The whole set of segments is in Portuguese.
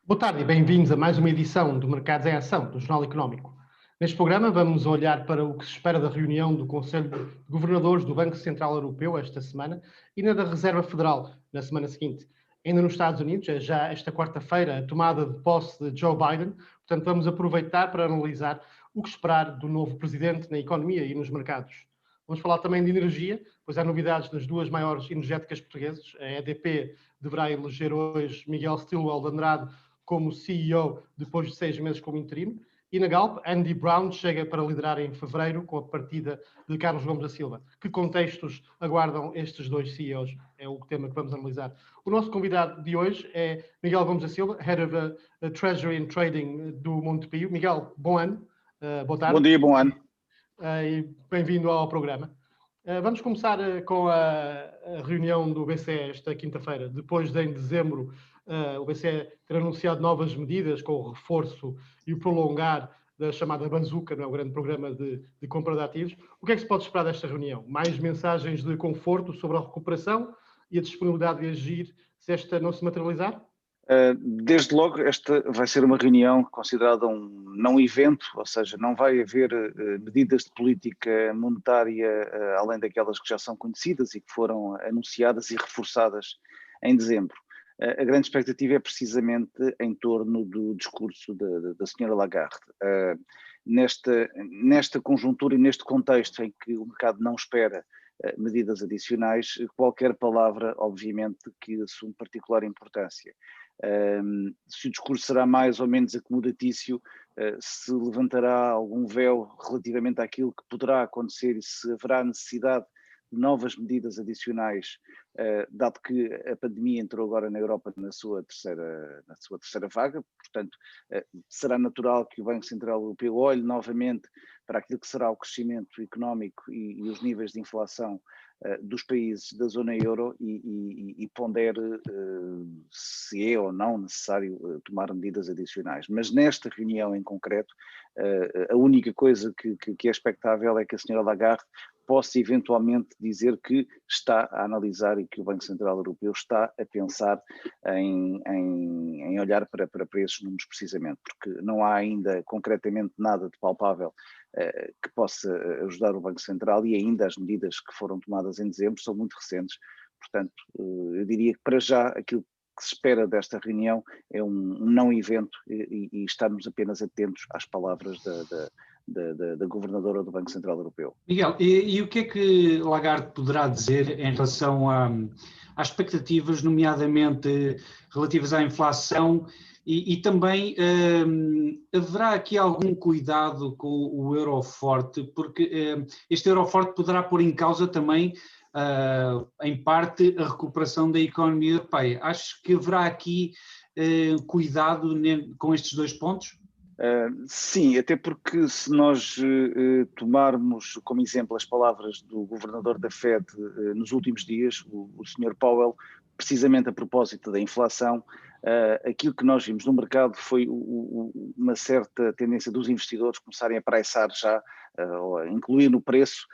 Boa tarde e bem-vindos a mais uma edição do Mercados em Ação, do Jornal Económico. Neste programa vamos olhar para o que se espera da reunião do Conselho de Governadores do Banco Central Europeu esta semana e na da Reserva Federal na semana seguinte. Ainda nos Estados Unidos, é já esta quarta-feira a tomada de posse de Joe Biden, portanto vamos aproveitar para analisar o que esperar do novo presidente na economia e nos mercados. Vamos falar também de energia, pois há novidades das duas maiores energéticas portuguesas. A EDP deverá eleger hoje Miguel Stilwell de Andrade como CEO depois de 6 meses como interino. E na Galp, Andy Brown chega para liderar em fevereiro com a partida de Carlos Gomes da Silva. Que contextos aguardam estes dois CEOs? É o tema que vamos analisar. O nosso convidado de hoje é Miguel Gomes da Silva, Head of Treasury and Trading do Montepio. Miguel, bom ano, boa Bom tarde. dia, bom ano. E bem-vindo ao programa. Vamos começar com a reunião do BCE esta quinta-feira, depois de em dezembro o BCE ter anunciado novas medidas com o reforço e o prolongar da chamada Bazuca, não é? O grande programa de compra de ativos. O que é que se pode esperar desta reunião? Mais mensagens de conforto sobre a recuperação e a disponibilidade de agir se esta não se materializar? Desde logo, esta vai ser uma reunião considerada um não evento, ou seja, não vai haver medidas de política monetária além daquelas que já são conhecidas e que foram anunciadas e reforçadas em dezembro. A grande expectativa é precisamente em torno do discurso da senhora Lagarde. Nesta conjuntura e neste contexto em que o mercado não espera medidas adicionais, qualquer palavra, obviamente, que assume particular importância. Se o discurso será mais ou menos acomodatício, se levantará algum véu relativamente àquilo que poderá acontecer e se haverá necessidade de novas medidas adicionais, dado que a pandemia entrou agora na Europa na sua terceira vaga, portanto será natural que o Banco Central Europeu olhe novamente para aquilo que será o crescimento económico e os níveis de inflação dos países da zona euro e pondere se é ou não necessário tomar medidas adicionais. Mas nesta reunião em concreto, a única coisa que é expectável é que a senhora Lagarde possa eventualmente dizer que está a analisar e que o Banco Central Europeu está a pensar em olhar para esses números precisamente, porque não há ainda concretamente nada de palpável que possa ajudar o Banco Central e ainda as medidas que foram tomadas em dezembro são muito recentes. Portanto, eu diria que para já aquilo que se espera desta reunião é um não evento e estarmos apenas atentos às palavras da governadora do Banco Central Europeu. Miguel, e o que é que Lagarde poderá dizer em relação às expectativas, nomeadamente relativas à inflação e também haverá aqui algum cuidado com o euro forte, porque este euro forte poderá pôr em causa também, em parte, a recuperação da economia europeia. Acho que haverá aqui cuidado com estes dois pontos? Sim, até porque se nós tomarmos como exemplo as palavras do governador da Fed nos últimos dias, o Sr. Powell, precisamente a propósito da inflação, aquilo que nós vimos no mercado foi uma certa tendência dos investidores começarem a pricear já, ou a incluir no preço,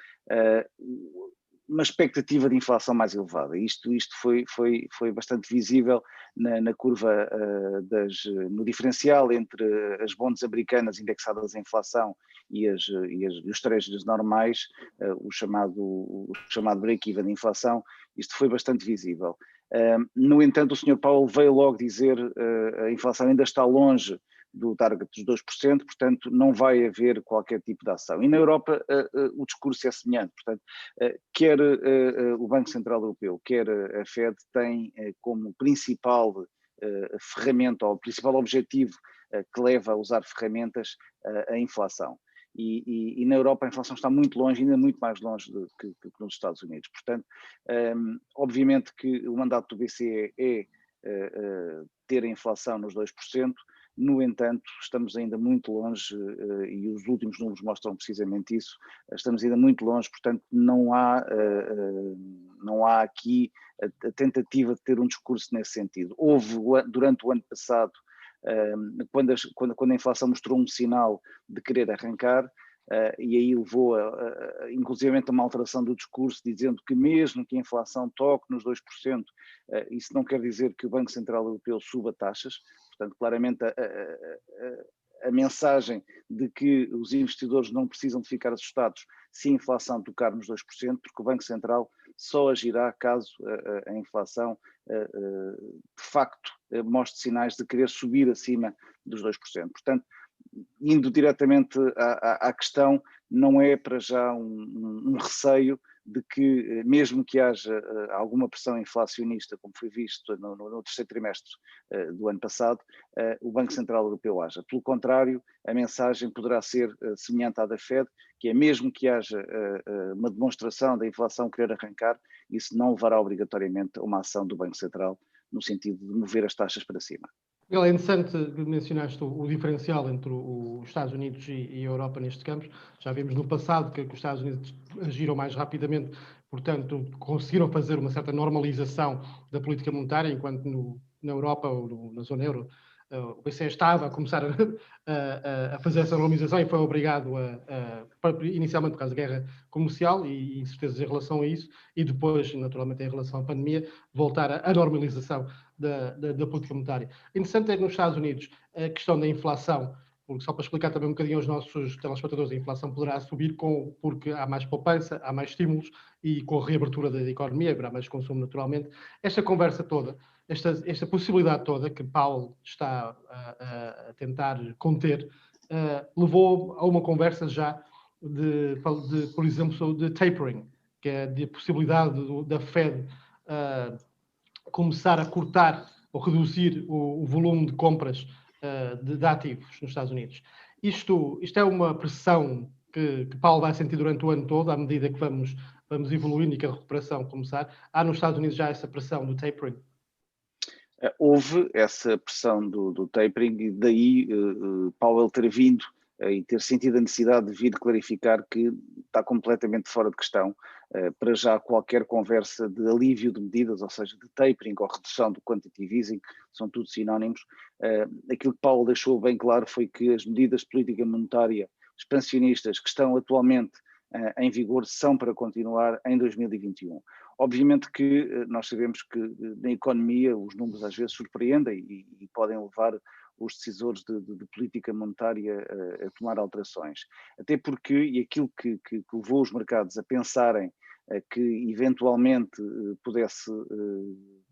uma expectativa de inflação mais elevada. Isto foi bastante visível na curva no diferencial entre as bonds americanas indexadas à inflação e os treasuries normais, o chamado break-even de inflação. Isto foi bastante visível. No entanto, o Sr. Powell veio logo dizer a inflação ainda está longe do target dos 2%, portanto não vai haver qualquer tipo de ação. E na Europa o discurso é semelhante, portanto quer o Banco Central Europeu, quer a Fed têm como principal ferramenta ou principal objetivo que leva a usar ferramentas a inflação. E na Europa a inflação está muito longe, ainda muito mais longe que nos Estados Unidos. Portanto, obviamente que o mandato do BCE é ter a inflação nos 2%, no entanto, estamos ainda muito longe, e os últimos números mostram precisamente isso, estamos ainda muito longe, portanto não há aqui a tentativa de ter um discurso nesse sentido. Houve, durante o ano passado, quando a inflação mostrou um sinal de querer arrancar, e aí levou inclusivamente a uma alteração do discurso, dizendo que mesmo que a inflação toque nos 2%, isso não quer dizer que o Banco Central Europeu suba taxas. Portanto, claramente a mensagem de que os investidores não precisam de ficar assustados se a inflação tocar nos 2%, porque o Banco Central só agirá caso a inflação de facto mostre sinais de querer subir acima dos 2%. Portanto, indo diretamente à questão, não é para já um receio de que, mesmo que haja alguma pressão inflacionista, como foi visto no terceiro trimestre do ano passado, o Banco Central Europeu haja. Pelo contrário, a mensagem poderá ser semelhante à da Fed, que é mesmo que haja uma demonstração da inflação querer arrancar, isso não levará obrigatoriamente a uma ação do Banco Central no sentido de mover as taxas para cima. É interessante que mencionaste o diferencial entre os Estados Unidos e a Europa nestes campos. Já vimos no passado que os Estados Unidos agiram mais rapidamente, portanto, conseguiram fazer uma certa normalização da política monetária, enquanto na Europa ou na zona euro o BCE estava a começar a fazer essa normalização e foi obrigado inicialmente por causa da guerra comercial e incertezas em relação a isso, e depois, naturalmente, em relação à pandemia, voltar à normalização da política monetária. Interessante é que nos Estados Unidos a questão da inflação, porque só para explicar também um bocadinho aos nossos telespectadores, a inflação poderá subir porque há mais poupança, há mais estímulos e com a reabertura da economia haverá mais consumo naturalmente. Esta conversa toda, esta possibilidade toda que Powell está a tentar conter, levou a uma conversa já por exemplo, de tapering, que é de possibilidade da Fed começar a cortar ou reduzir o volume de compras de ativos nos Estados Unidos. Isto é uma pressão que Powell vai sentir durante o ano todo, à medida que vamos evoluindo e que a recuperação começar. Há nos Estados Unidos já essa pressão do tapering? Houve essa pressão do tapering e daí Powell ter vindo e ter sentido a necessidade de vir clarificar que está completamente fora de questão para já qualquer conversa de alívio de medidas, ou seja, de tapering ou redução do quantitative easing, são tudo sinónimos. Aquilo que Powell deixou bem claro foi que as medidas de política monetária expansionistas que estão atualmente em vigor são para continuar em 2021. Obviamente que nós sabemos que na economia os números às vezes surpreendem e podem levar os decisores de política monetária a tomar alterações. Até porque, e aquilo que levou os mercados a pensarem que eventualmente pudesse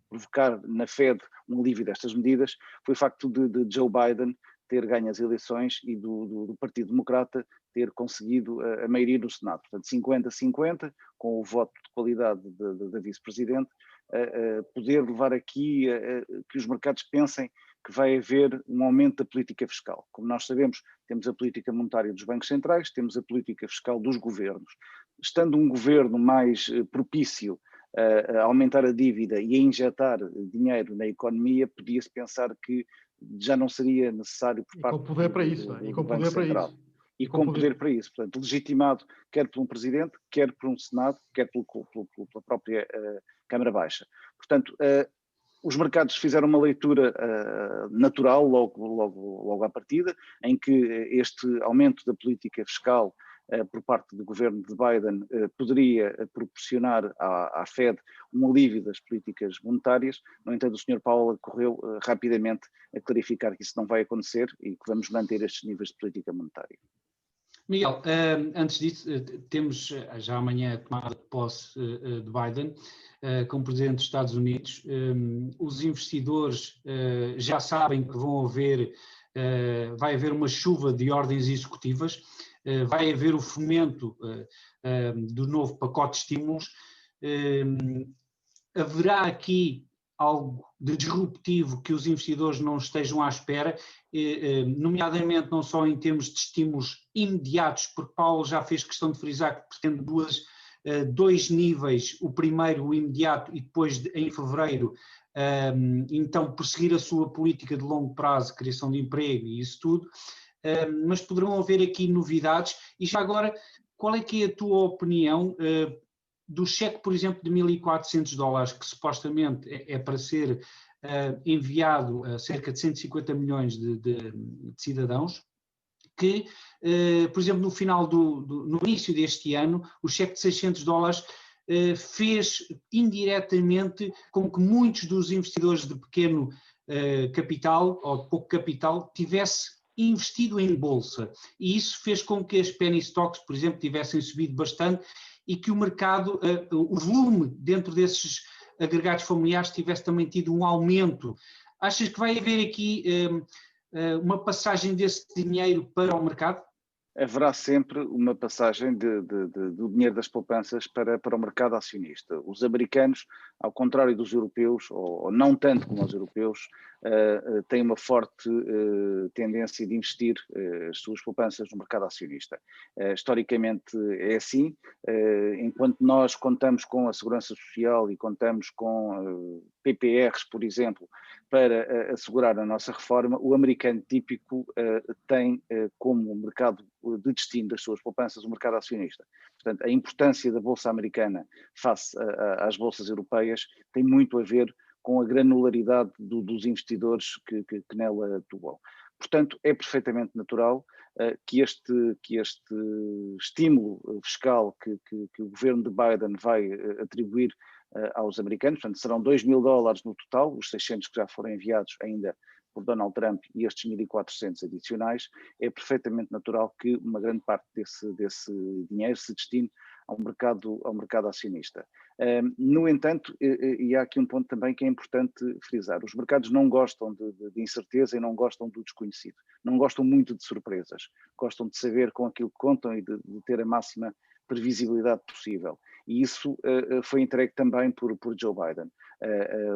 provocar na Fed um alívio destas medidas, foi o facto de Joe Biden ter ganho as eleições e do Partido Democrata ter conseguido a maioria no Senado. Portanto, 50-50, com o voto de qualidade da vice-presidente, poder levar aqui que os mercados pensem que vai haver um aumento da política fiscal. Como nós sabemos, temos a política monetária dos bancos centrais, temos a política fiscal dos governos. Estando um governo mais propício a aumentar a dívida e a injetar dinheiro na economia, podia-se pensar que já não seria necessário por parte do Banco Central. E com poder para isso, portanto, legitimado quer por um presidente, quer por um Senado, quer pela própria Câmara Baixa. Portanto, os mercados fizeram uma leitura natural logo à partida, em que este aumento da política fiscal por parte do governo de Biden poderia proporcionar à Fed um alívio das políticas monetárias. No entanto, o Sr. Powell correu rapidamente a clarificar que isso não vai acontecer e que vamos manter estes níveis de política monetária. Miguel, antes disso, temos já amanhã a tomada de posse de Biden como Presidente dos Estados Unidos. Os investidores já sabem que vai haver uma chuva de ordens executivas, vai haver o fomento do novo pacote de estímulos. Haverá aqui algo de disruptivo que os investidores não estejam à espera, nomeadamente não só em termos de estímulos imediatos, porque Powell já fez questão de frisar que pretende dois níveis, o primeiro o imediato e depois em fevereiro, então prosseguir a sua política de longo prazo, criação de emprego e isso tudo, mas poderão haver aqui novidades. E já agora, qual é que é a tua opinião do cheque, por exemplo, de $1.400, que supostamente é para ser enviado a cerca de 150 milhões de cidadãos, que, por exemplo, no final no início deste ano, o cheque de $600 fez indiretamente com que muitos dos investidores de pequeno capital ou de pouco capital tivesse investido em bolsa, e isso fez com que as penny stocks, por exemplo, tivessem subido bastante e que o mercado, o volume dentro desses agregados familiares tivesse também tido um aumento. Achas que vai haver aqui uma passagem desse dinheiro para o mercado? Haverá sempre uma passagem do dinheiro das poupanças para o mercado acionista. Os americanos, ao contrário dos europeus, ou não tanto como os europeus, têm uma forte tendência de investir as suas poupanças no mercado acionista. Historicamente é assim. Enquanto nós contamos com a Segurança Social e contamos com PPRs, por exemplo, para assegurar a nossa reforma, o americano típico tem como mercado de destino das suas poupanças o mercado acionista. Portanto, a importância da Bolsa Americana face às bolsas europeias tem muito a ver com a granularidade dos investidores que nela atuam. Portanto, é perfeitamente natural que este estímulo fiscal que o governo de Biden vai atribuir aos americanos, portanto serão $2.000 no total, os 600 que já foram enviados ainda por Donald Trump e estes 1.400 adicionais, é perfeitamente natural que uma grande parte desse dinheiro se destine ao mercado acionista. No entanto, e há aqui um ponto também que é importante frisar, os mercados não gostam de incerteza e não gostam do desconhecido, não gostam muito de surpresas, gostam de saber com aquilo que contam e de ter a máxima previsibilidade possível. E isso foi entregue também por Joe Biden.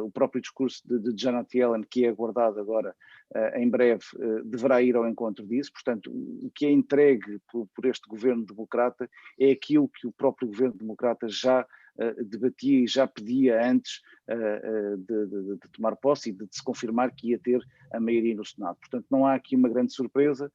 O próprio discurso de Janet Yellen, que é aguardado agora em breve, deverá ir ao encontro disso. Portanto, o que é entregue por este governo democrata é aquilo que o próprio governo democrata já debatia e já pedia antes de tomar posse e de se confirmar que ia ter a maioria no Senado. Portanto, não há aqui uma grande surpresa.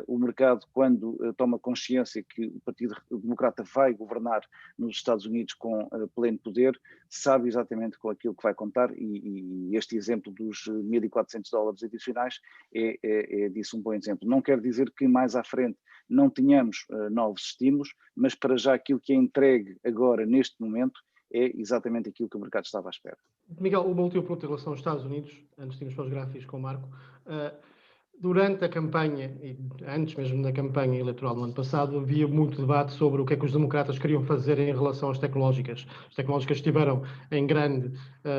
O mercado, quando toma consciência que o Partido Democrata vai governar nos Estados Unidos com pleno poder, sabe exatamente com aquilo que vai contar, e este exemplo dos $1.400 adicionais é disso um bom exemplo. Não quer dizer que mais à frente não tenhamos novos estímulos, mas para já aquilo que é entregue agora, neste momento, é exatamente aquilo que o mercado estava à espera. Miguel, uma última pergunta em relação aos Estados Unidos, antes de irmos para os gráficos com o Marco. Durante a campanha, e antes mesmo da campanha eleitoral do ano passado, havia muito debate sobre o que é que os democratas queriam fazer em relação às tecnológicas. As tecnológicas estiveram em grande,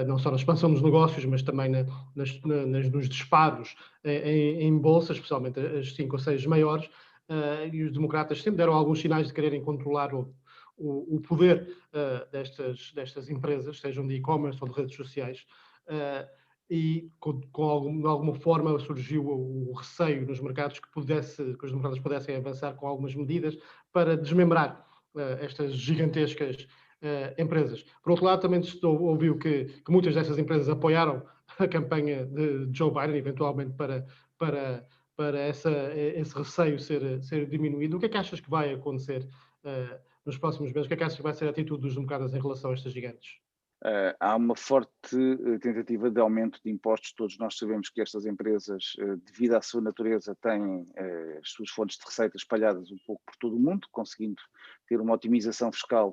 não só na expansão dos negócios, mas também nos disparos em bolsas, especialmente as 5 ou 6 maiores, e os democratas sempre deram alguns sinais de quererem controlar o poder destas empresas, sejam de e-commerce ou de redes sociais. E de alguma forma surgiu o receio nos mercados que os democratas pudessem avançar com algumas medidas para desmembrar estas gigantescas empresas. Por outro lado, também ouviu que muitas dessas empresas apoiaram a campanha de Joe Biden, eventualmente para esse receio ser diminuído. O que é que achas que vai acontecer nos próximos meses? O que é que achas que vai ser a atitude dos democratas em relação a estas gigantes? Há uma forte tentativa de aumento de impostos. Todos nós sabemos que estas empresas, devido à sua natureza, têm as suas fontes de receita espalhadas um pouco por todo o mundo, conseguindo ter uma otimização fiscal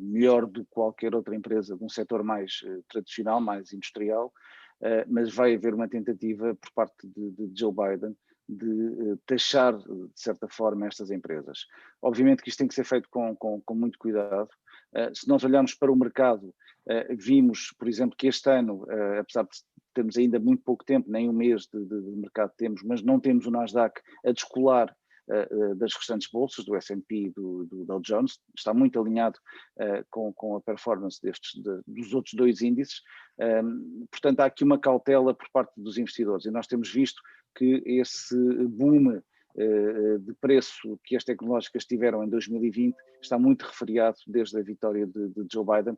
melhor do que qualquer outra empresa de um setor mais tradicional, mais industrial, mas vai haver uma tentativa por parte de Joe Biden de taxar, de certa forma, estas empresas. Obviamente que isto tem que ser feito com muito cuidado. Se nós olharmos para o mercado, vimos, por exemplo, que este ano, apesar de termos ainda muito pouco tempo, nem um mês de mercado temos, mas não temos o Nasdaq a descolar das restantes bolsas, do S&P e do Dow Jones, está muito alinhado com a performance dos outros dois índices. Portanto, há aqui uma cautela por parte dos investidores e nós temos visto que esse boom de preço que as tecnológicas tiveram em 2020 está muito refriado desde a vitória de Joe Biden,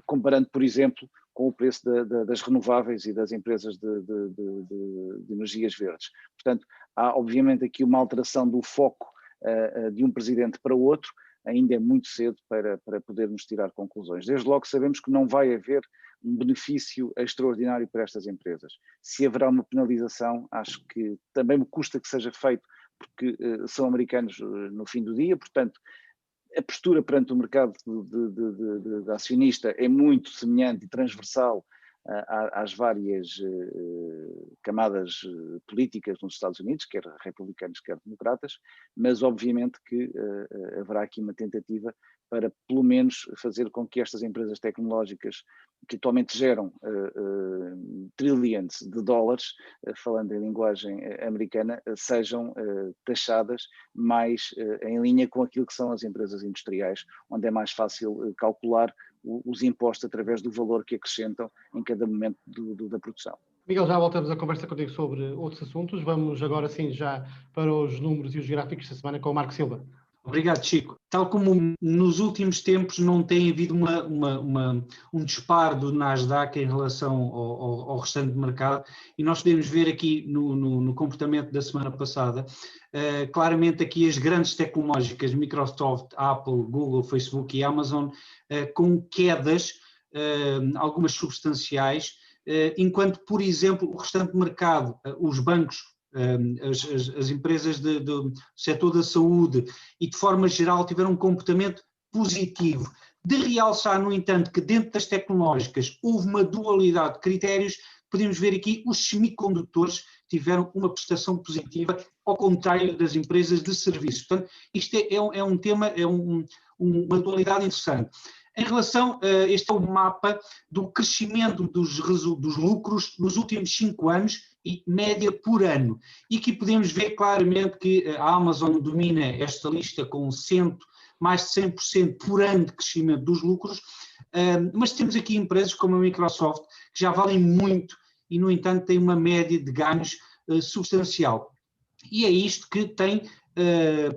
comparando, por exemplo, com o preço das renováveis e das empresas de energias verdes. Portanto, há obviamente aqui uma alteração do foco de um presidente para o outro. Ainda é muito cedo para podermos tirar conclusões. Desde logo sabemos que não vai haver um benefício extraordinário para estas empresas. Se haverá uma penalização, acho que também me custa que seja feito, porque são americanos no fim do dia, portanto, a postura perante o mercado de acionista é muito semelhante e transversal às várias camadas políticas nos Estados Unidos, quer republicanos, quer democratas, mas obviamente que haverá aqui uma tentativa para, pelo menos, fazer com que estas empresas tecnológicas, que atualmente geram trillions de dólares, falando em linguagem americana, sejam taxadas mais em linha com aquilo que são as empresas industriais, onde é mais fácil calcular os impostos através do valor que acrescentam em cada momento da produção. Miguel, já voltamos a conversa contigo sobre outros assuntos. Vamos agora sim já para os números e os gráficos da semana com o Marco Silva. Obrigado, Chico. Tal como nos últimos tempos não tem havido um disparo do Nasdaq em relação ao restante do mercado, e nós podemos ver aqui no comportamento da semana passada, claramente aqui as grandes tecnológicas, Microsoft, Apple, Google, Facebook e Amazon, com quedas, algumas substanciais, enquanto, por exemplo, o restante do mercado, os bancos, as empresas do setor da saúde e de forma geral tiveram um comportamento positivo. De realçar, no entanto, que dentro das tecnológicas houve uma dualidade de critérios. Podemos ver aqui os semicondutores tiveram uma prestação positiva, ao contrário das empresas de serviços. Portanto, isto é um tema, uma dualidade interessante. Em relação, este é o mapa do crescimento dos lucros nos últimos 5 anos e média por ano. E aqui podemos ver claramente que a Amazon domina esta lista com mais de 100% por ano de crescimento dos lucros, mas temos aqui empresas como a Microsoft que já valem muito e, no entanto, têm uma média de ganhos substancial. E é isto que tem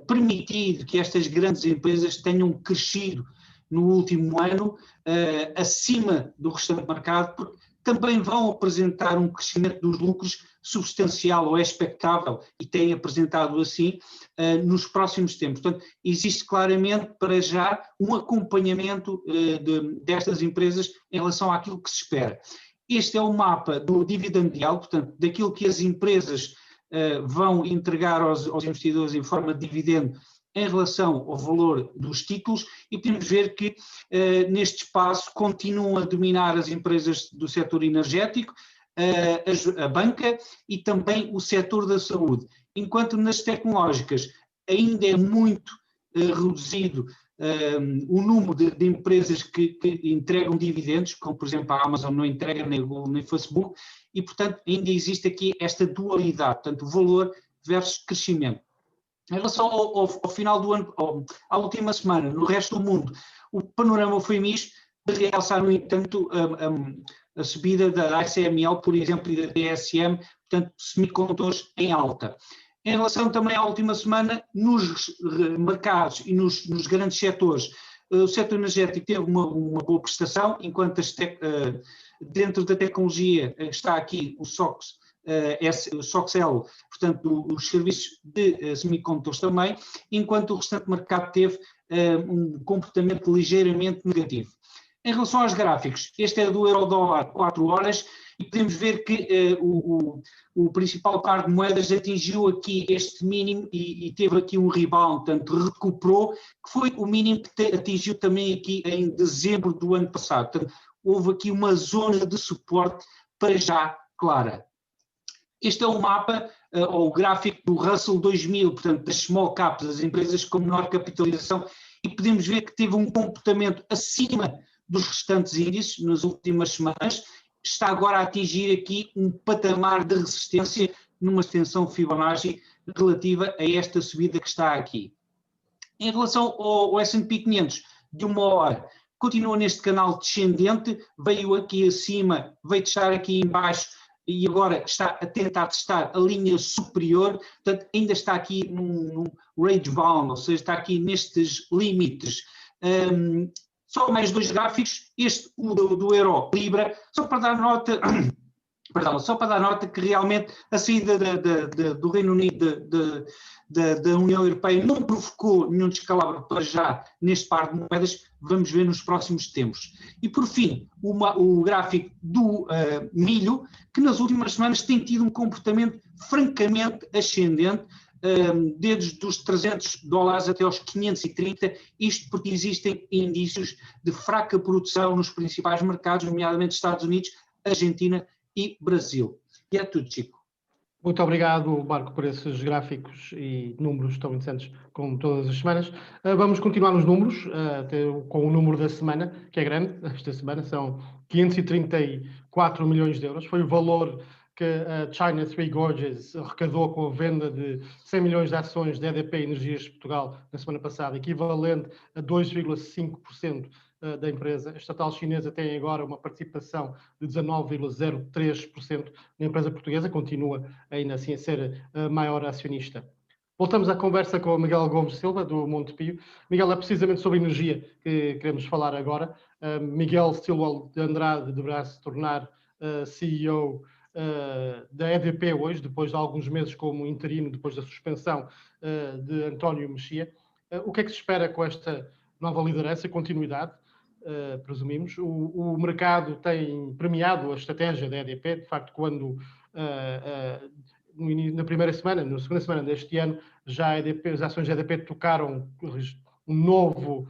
permitido que estas grandes empresas tenham crescido no último ano acima do restante mercado, porque também vão apresentar um crescimento dos lucros substancial ou expectável, e têm apresentado assim nos próximos tempos. Portanto, existe claramente para já um acompanhamento destas empresas em relação àquilo que se espera. Este é o mapa do dividend yield, portanto, daquilo que as empresas vão entregar aos investidores em forma de dividendo em relação ao valor dos títulos, e podemos ver que neste espaço continuam a dominar as empresas do setor energético, a banca e também o setor da saúde, enquanto nas tecnológicas ainda é muito reduzido o número de empresas que entregam dividendos, como por exemplo a Amazon não entrega, nem Google, nem Facebook, e portanto ainda existe aqui esta dualidade, portanto valor versus crescimento. Em relação ao final do ano, à última semana, no resto do mundo, o panorama foi misto, de realçar, no entanto, a subida da ASML, por exemplo, e da DSM, portanto, semicondutores em alta. Em relação também à última semana, nos mercados e nos grandes setores, o setor energético teve uma boa prestação, enquanto dentro da tecnologia está aqui o Soxel, portanto, os serviços de semicondutores também, enquanto o restante mercado teve um comportamento ligeiramente negativo. Em relação aos gráficos, este é do euro-dólar 4 horas, e podemos ver que o principal par de moedas atingiu aqui este mínimo e teve aqui um rebound, portanto recuperou, que foi o mínimo que atingiu também aqui em dezembro do ano passado. Portanto, houve aqui uma zona de suporte para já clara. Este é o mapa, ou o gráfico do Russell 2000, portanto, das small caps, das empresas com menor capitalização, e podemos ver que teve um comportamento acima dos restantes índices nas últimas semanas, está agora a atingir aqui um patamar de resistência numa extensão Fibonacci relativa a esta subida que está aqui. Em relação ao S&P 500, de uma hora, continua neste canal descendente, veio aqui acima, veio testar aqui em baixo, e agora está a tentar testar a linha superior, portanto ainda está aqui num range bound, ou seja, está aqui nestes limites. Só mais 2 gráficos, este o do euro-libra, só para dar nota, que realmente a saída do Reino Unido da União Europeia não provocou nenhum descalabro para já neste par de moedas, vamos ver nos próximos tempos. E por fim, o gráfico do milho, que nas últimas semanas tem tido um comportamento francamente ascendente, desde os $300 até aos 530, isto porque existem indícios de fraca produção nos principais mercados, nomeadamente Estados Unidos, Argentina e Brasil. E é tudo, Chico. Muito obrigado, Marco, por esses gráficos e números tão interessantes como todas as semanas. Vamos continuar nos números, com o número da semana, que é grande. Esta semana são 534 milhões de euros. Foi o valor que a China Three Gorges arrecadou com a venda de 100 milhões de ações de EDP Energias de Portugal na semana passada, equivalente a 2,5% da empresa. A estatal chinesa tem agora uma participação de 19,03% na empresa portuguesa, continua ainda assim a ser a maior acionista. Voltamos à conversa com o Miguel Gomes Silva, do Montepio. Miguel, é precisamente sobre energia que queremos falar agora. Miguel Stilwell de Andrade deverá se tornar CEO da EDP hoje, depois de alguns meses como interino, depois da suspensão de António Mexia. O que é que se espera com esta nova liderança, continuidade? Presumimos. O mercado tem premiado a estratégia da EDP, de facto, quando na primeira semana, na segunda semana deste ano, já as ações da EDP tocaram um novo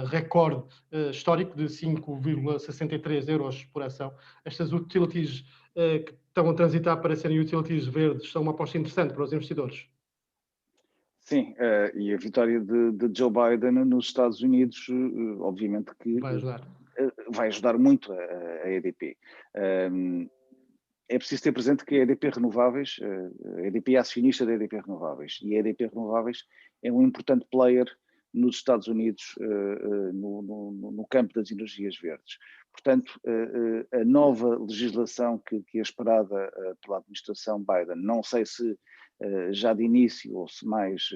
recorde histórico de 5,63 euros por ação. Estas utilities que estão a transitar para serem utilities verdes são uma aposta interessante para os investidores. Sim, e a vitória de Joe Biden nos Estados Unidos, obviamente que vai ajudar muito a EDP. É preciso ter presente que a EDP Renováveis, a EDP é acionista da EDP Renováveis, e a EDP Renováveis é um importante player nos Estados Unidos no campo das energias verdes. Portanto, a nova legislação que é esperada pela administração Biden, não sei se já de início ou se mais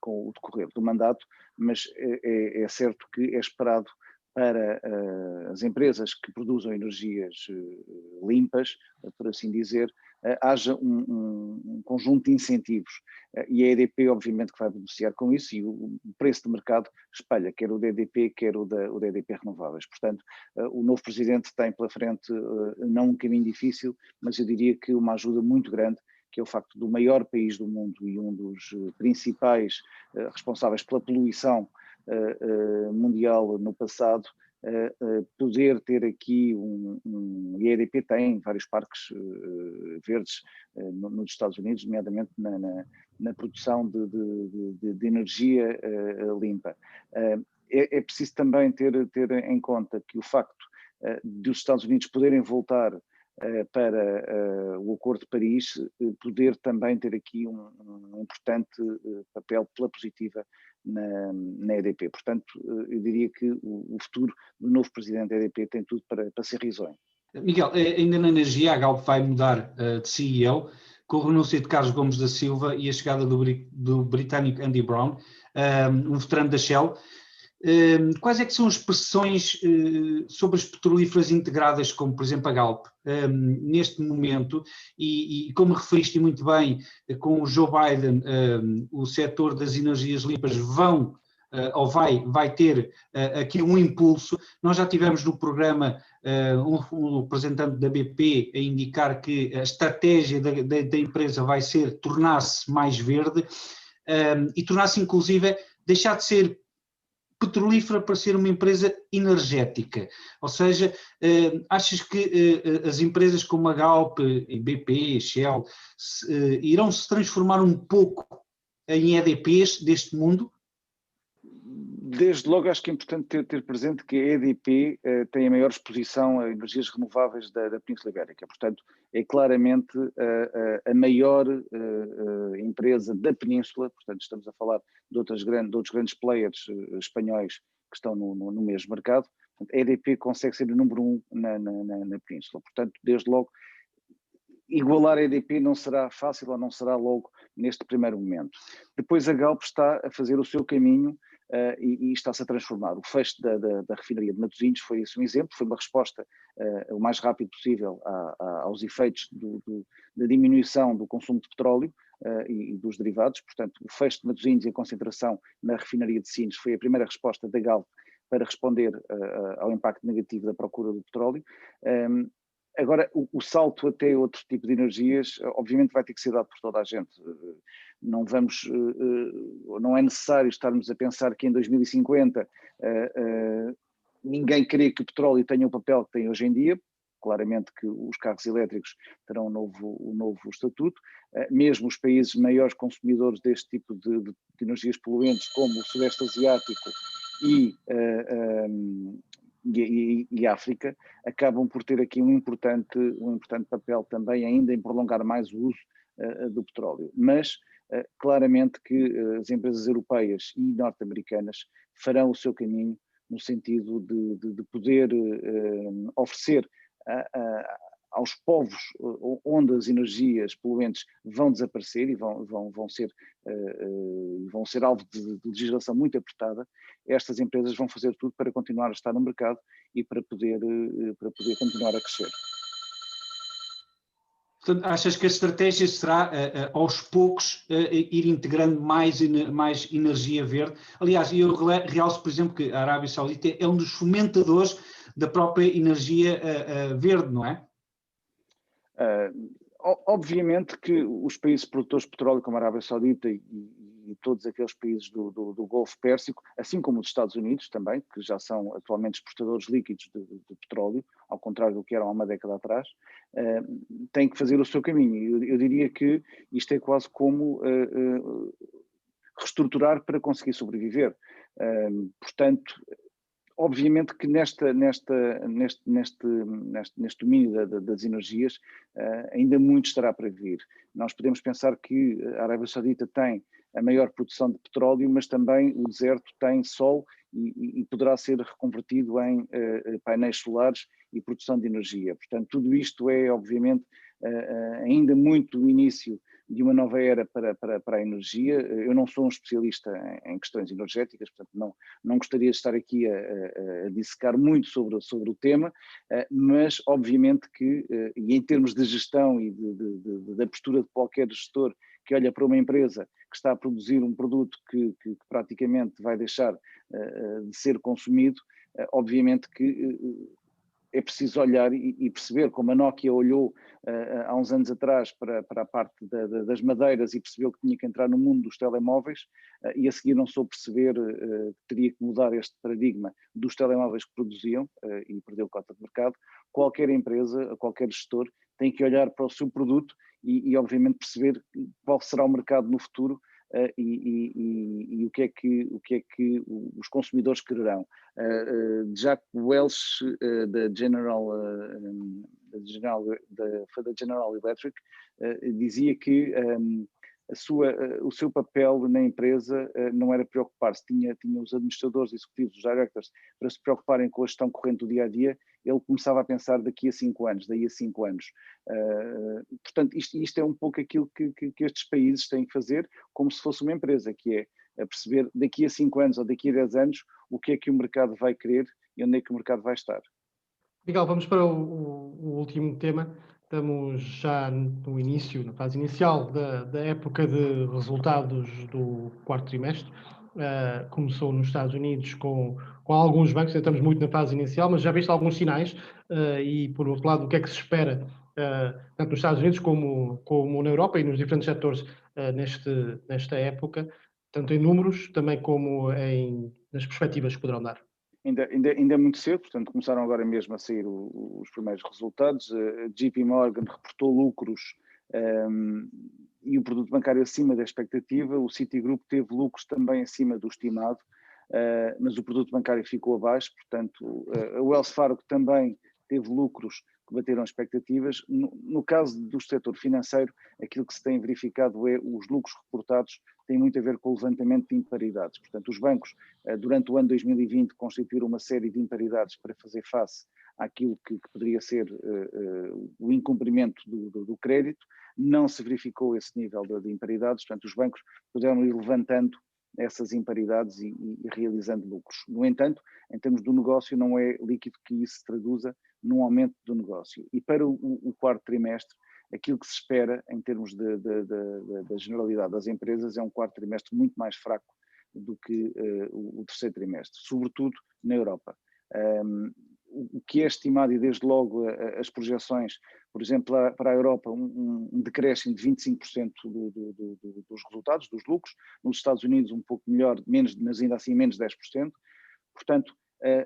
com o decorrer do mandato, mas é certo que é esperado para as empresas que produzem energias limpas, por assim dizer, haja um conjunto de incentivos. E a EDP, obviamente, que vai beneficiar com isso, e o preço de mercado espelha, quer o da EDP, quer o da EDP Renováveis. Portanto, o novo presidente tem pela frente não um caminho difícil, mas eu diria que uma ajuda muito grande, que é o facto do maior país do mundo e um dos principais responsáveis pela poluição mundial no passado, poder ter aqui e a EDP tem vários parques verdes nos Estados Unidos, nomeadamente na produção de energia limpa. É preciso também ter em conta que o facto dos Estados Unidos poderem voltar para o Acordo de Paris, poder também ter aqui um importante papel pela positiva na EDP. Portanto, eu diria que o futuro do novo presidente da EDP tem tudo para ser risonho. Miguel, ainda na energia, a Galp vai mudar de CEO, com o renúncio de Carlos Gomes da Silva e a chegada do britânico Andy Brown, um veterano da Shell. Quais é que são as pressões sobre as petrolíferas integradas, como por exemplo a Galp, neste momento, e como referiste muito bem, com o Joe Biden, o setor das energias limpas vai ter aqui um impulso. Nós já tivemos no programa um representante da BP a indicar que a estratégia da empresa vai ser tornar-se mais verde e tornar-se inclusive, deixar de ser petrolífera para ser uma empresa energética, ou seja, achas que as empresas como a Galp, BP, Shell, irão se transformar um pouco em EDPs deste mundo? Desde logo acho que é importante ter presente que a EDP tem a maior exposição a energias renováveis da Península Ibérica, portanto é claramente a maior empresa da Península, portanto estamos a falar de outros grandes players espanhóis que estão no mesmo mercado. Portanto, a EDP consegue ser o número 1 na Península, portanto desde logo igualar a EDP não será fácil ou não será logo neste primeiro momento. Depois a Galp está a fazer o seu caminho e está-se a transformar. O fecho da refinaria de Matosinhos foi esse um exemplo, foi uma resposta o mais rápido possível aos efeitos da diminuição do consumo de petróleo e dos derivados. Portanto, o fecho de Matosinhos e a concentração na refinaria de Sines foi a primeira resposta da Galp para responder ao impacto negativo da procura do petróleo. Agora, o salto até outro tipo de energias, obviamente vai ter que ser dado por toda a gente. Não é necessário estarmos a pensar que em 2050 ninguém crê que o petróleo tenha o papel que tem hoje em dia. claramente que os carros elétricos terão um novo estatuto. Mesmo os países maiores consumidores deste tipo de energias poluentes, como o Sudeste Asiático e África, acabam por ter aqui um importante papel também ainda em prolongar mais o uso do petróleo. Mas claramente que as empresas europeias e norte-americanas farão o seu caminho no sentido de poder oferecer aos povos onde as energias poluentes vão desaparecer e vão ser alvo de legislação muito apertada. Estas empresas vão fazer tudo para continuar a estar no mercado e para poder continuar a crescer. Portanto, achas que a estratégia será, aos poucos, ir integrando mais energia verde? Aliás, eu realço, por exemplo, que a Arábia Saudita é um dos fomentadores da própria energia verde, não é? Obviamente que os países produtores de petróleo, como a Arábia Saudita e todos aqueles países do Golfo Pérsico, assim como os Estados Unidos também, que já são atualmente exportadores líquidos de petróleo, ao contrário do que eram há uma década atrás, têm que fazer o seu caminho. Eu diria que isto é quase como reestruturar para conseguir sobreviver. Portanto, obviamente que neste domínio das energias ainda muito estará para vir. Nós podemos pensar que a Arábia Saudita tem a maior produção de petróleo, mas também o deserto tem sol e poderá ser reconvertido em painéis solares e produção de energia. Portanto, tudo isto é, obviamente, ainda muito o início de uma nova era para a energia. Eu não sou um especialista em questões energéticas, portanto não gostaria de estar aqui a dissecar muito sobre o tema, mas obviamente que, e em termos de gestão e da postura de qualquer gestor que olha para uma empresa que está a produzir um produto que praticamente vai deixar de ser consumido, obviamente que é preciso olhar e perceber, como a Nokia olhou há uns anos atrás para a parte das madeiras e percebeu que tinha que entrar no mundo dos telemóveis, e a seguir não soube perceber que teria que mudar este paradigma dos telemóveis que produziam e perdeu cota de mercado. Qualquer empresa, qualquer gestor tem que olhar para o seu produto e obviamente perceber qual será o mercado no futuro e o que é que os consumidores quererão. Jack Welch da General Electric dizia que o seu papel na empresa não era preocupar-se, tinha os administradores executivos, os directors, para se preocuparem com a gestão corrente do dia-a-dia. Ele começava a pensar daí a 5 anos. Portanto, isto é um pouco aquilo que estes países têm que fazer, como se fosse uma empresa, que é a perceber daqui a 5 anos ou daqui a 10 anos o que é que o mercado vai querer e onde é que o mercado vai estar. Miguel, vamos para o último tema. Estamos já no início, na fase inicial da época de resultados do quarto trimestre. Começou nos Estados Unidos com alguns bancos, ainda estamos muito na fase inicial, mas já viste alguns sinais e, por outro lado, o que é que se espera, tanto nos Estados Unidos como na Europa e nos diferentes setores nesta época, tanto em números também como nas perspectivas que poderão dar? Ainda é muito cedo, portanto começaram agora mesmo a sair os primeiros resultados. A JP Morgan reportou lucros e o produto bancário acima da expectativa. O Citigroup teve lucros também acima do estimado, mas o produto bancário ficou abaixo. Portanto, a Wells Fargo também teve lucros que bateram expectativas. No caso do setor financeiro, aquilo que se tem verificado é os lucros reportados têm muito a ver com o levantamento de imparidades. Portanto, os bancos, durante o ano 2020, constituíram uma série de imparidades para fazer face àquilo que poderia ser o incumprimento do crédito. Não se verificou esse nível de imparidades, portanto, os bancos puderam ir levantando essas imparidades e realizando lucros. No entanto, em termos do negócio, não é líquido que isso se traduza num aumento do negócio. E para o quarto trimestre, aquilo que se espera em termos da generalidade das empresas é um quarto trimestre muito mais fraco do que o terceiro trimestre, sobretudo na Europa. O que é estimado, e desde logo as projeções, por exemplo, para a Europa, um decréscimo de 25% dos resultados, dos lucros, nos Estados Unidos um pouco melhor, menos, mas ainda assim menos 10%. Portanto,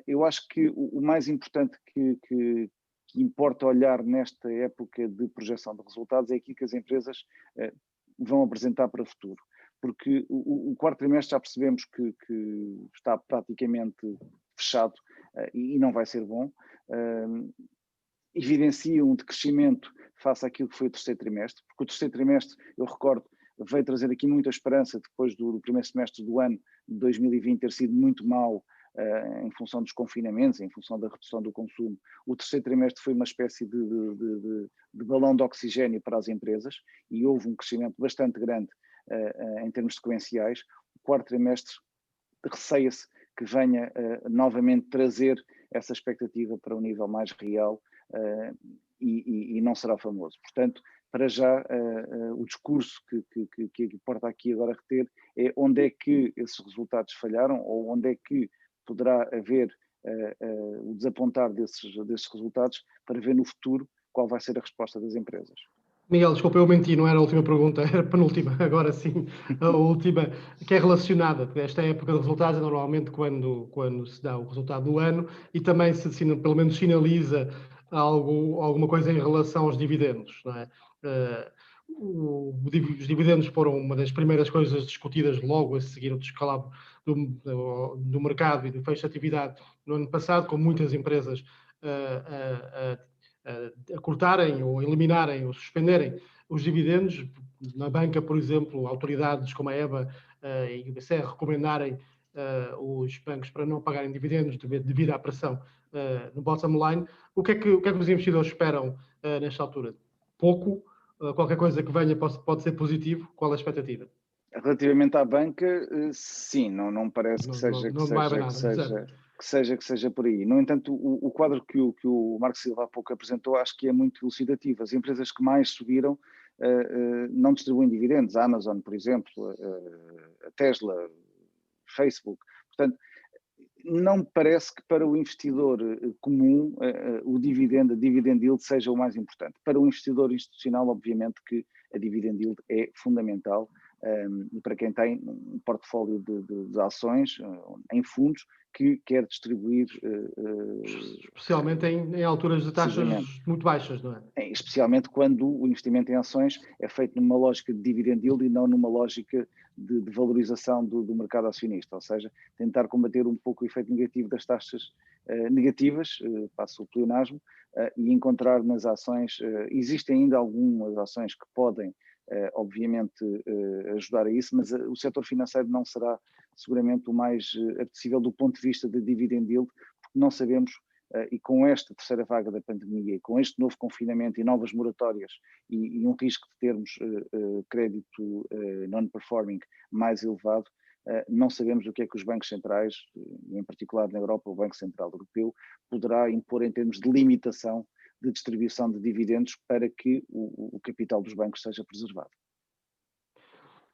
eu acho que o mais importante que que importa olhar nesta época de projeção de resultados é aquilo que as empresas vão apresentar para o futuro. Porque o quarto trimestre já percebemos que está praticamente fechado e não vai ser bom. Evidencia um decrescimento face àquilo que foi o terceiro trimestre, porque o terceiro trimestre, eu recordo, veio trazer aqui muita esperança depois do primeiro semestre do ano de 2020 ter sido muito mau em função dos confinamentos, em função da redução do consumo. O terceiro trimestre foi uma espécie de balão de oxigênio para as empresas e houve um crescimento bastante grande em termos sequenciais. O quarto trimestre receia-se que venha novamente trazer essa expectativa para um nível mais real e não será famoso. Portanto, para já, o discurso que importa aqui agora reter é onde é que esses resultados falharam ou onde é que poderá haver o desapontar desses resultados para ver no futuro qual vai ser a resposta das empresas. Miguel, desculpa, eu menti, não era a última pergunta, era a penúltima, agora sim, a última, que é relacionada. Esta época de resultados é normalmente quando se dá o resultado do ano e também se pelo menos sinaliza alguma coisa em relação aos dividendos, não é? Os dividendos foram uma das primeiras coisas discutidas logo a seguir o descalabro do mercado e do fecho de atividade no ano passado, com muitas empresas a cortarem ou eliminarem ou suspenderem os dividendos. Na banca, por exemplo, autoridades como a EBA e o BCE recomendarem os bancos para não pagarem dividendos devido à pressão no bottom line. O que é que os investidores esperam nesta altura? Pouco? Qualquer coisa que venha pode ser positivo? Qual é a expectativa? Relativamente à banca, sim, não parece que seja por aí. No entanto, o quadro que o Marco Silva há pouco apresentou acho que é muito elucidativo. As empresas que mais subiram não distribuem dividendos. A Amazon, por exemplo, a Tesla, Facebook. Portanto, não parece que para o investidor comum a dividend yield seja o mais importante. Para o investidor institucional, obviamente que a dividend yield é fundamental e para quem tem um portfólio de ações em fundos que quer distribuir... especialmente em alturas de taxas muito baixas, não é? Especialmente quando o investimento em ações é feito numa lógica de dividend yield e não numa lógica de valorização do mercado acionista, ou seja, tentar combater um pouco o efeito negativo das taxas negativas, passo o pleonasmo, e encontrar nas ações, existem ainda algumas ações que podem obviamente ajudar a isso, mas o setor financeiro não será seguramente o mais apetecível do ponto de vista de dividend yield, porque não sabemos, e com esta terceira vaga da pandemia, e com este novo confinamento e novas moratórias e um risco de termos crédito non-performing mais elevado, não sabemos o que é que os bancos centrais, em particular na Europa, o Banco Central Europeu, poderá impor em termos de limitação de distribuição de dividendos para que o capital dos bancos seja preservado.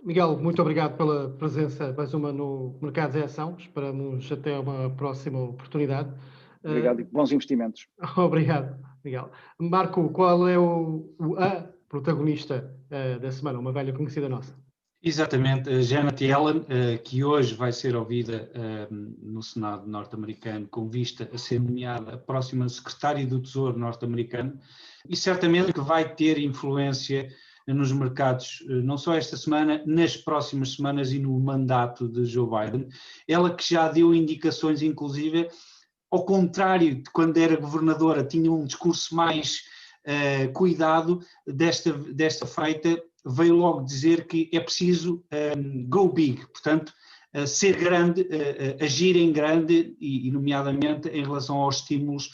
Miguel, muito obrigado pela presença mais uma no Mercados em Ação. Esperamos até uma próxima oportunidade. Obrigado e bons investimentos. Obrigado, Miguel. Marco, qual é a protagonista da semana, uma velha conhecida nossa? Exatamente, a Janet Yellen, que hoje vai ser ouvida no Senado norte-americano com vista a ser nomeada a próxima secretária do Tesouro norte-americano e certamente que vai ter influência nos mercados, não só esta semana, nas próximas semanas e no mandato de Joe Biden. Ela que já deu indicações, inclusive, ao contrário de quando era governadora, tinha um discurso mais cuidado, desta feita, veio logo dizer que é preciso go big, portanto, ser grande, agir em grande e nomeadamente em relação aos estímulos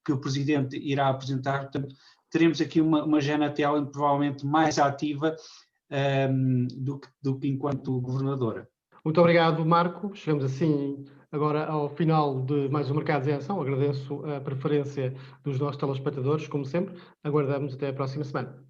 que o Presidente irá apresentar. Portanto, teremos aqui uma Janet Yellen provavelmente mais ativa do que enquanto governadora. Muito obrigado, Marco. Chegamos assim agora ao final de mais um Mercados em Ação. Agradeço a preferência dos nossos telespectadores, como sempre. Aguardamos até a próxima semana.